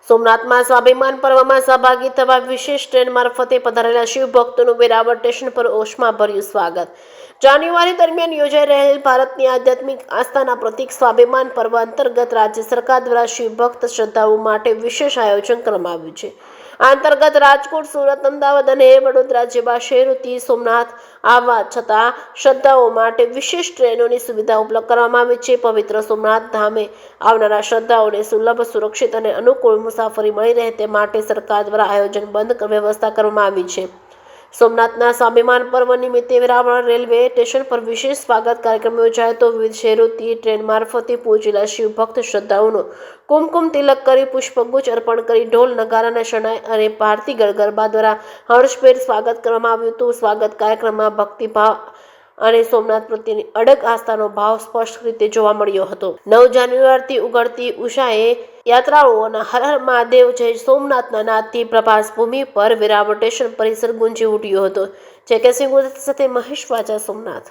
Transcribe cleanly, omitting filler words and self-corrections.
સોમનાથમાં સ્વાભિમાન પર્વમાં સહભાગી થવા વિશેષ ટ્રેન મારફતે પધારેલા શિવ ભક્તોનું વેરાવળ સ્ટેશન પર ઉષ્માભર્યું સ્વાગત. જાન્યુઆરી દરમિયાન યોજાઈ રહેલ ભારતની આધ્યાત્મિક આસ્થાના પ્રતીક સ્વાભિમાન પર્વ અંતર્ગત રાજ્ય સરકાર દ્વારા શિવ ભક્ત શ્રદ્ધાળુઓ માટે વિશેષ આયોજન કરવામાં આવ્યું છે. આ અંતર્ગત રાજકોટ, સુરત, અમદાવાદ અને વડોદરા જેવા શહેરોથી સોમનાથ આવવા છતાં શ્રદ્ધાળુઓ માટે વિશેષ ટ્રેનોની સુવિધા ઉપલબ્ધ કરવામાં આવી છે. પવિત્ર સોમનાથ ધામે આવનારા શ્રદ્ધાળુઓને સુલભ, સુરક્ષિત અને અનુકૂળ મુસાફરી મળી રહે તે માટે સરકાર દ્વારા આયોજનબદ્ધ વ્યવસ્થા કરવામાં આવી છે. સોમનાથના સ્વાભિમાન પર્વ નિમિત્તે વેરાવળ રેલવે સ્ટેશન પર વિશેષ સ્વાગત કાર્યક્રમ યોજાયો હતો. વિવિધ શહેરોથી ટ્રેન મારફતે પહોંચેલા શિવ ભક્ત શ્રદ્ધાળુઓનો કુમકુમ તિલક કરી, પુષ્પગુચ્છ અર્પણ કરી, ઢોલ, નગારાના શરણાઈ અને ભારતી ગરબા દ્વારા હર્ષભેર સ્વાગત કરવામાં આવ્યું હતું. સ્વાગત કાર્યક્રમમાં ભક્તિભાવ અને સોમનાથ પ્રત્યેની અડગ આસ્થાનો ભાવ સ્પષ્ટ રીતે જોવા મળ્યો હતો. 9 જાન્યુઆરીથી ઉગડતી ઉષાએ યાત્રાળુઓના હર હર મહાદેવ જય સોમનાથના નાદથી પ્રભાસ ભૂમિ પર વેરાવળ સ્ટેશન પરિસર ગુંજી ઉઠ્યો હતો. જે કે સિંહ સાથે મહેશ વાજા, સોમનાથ.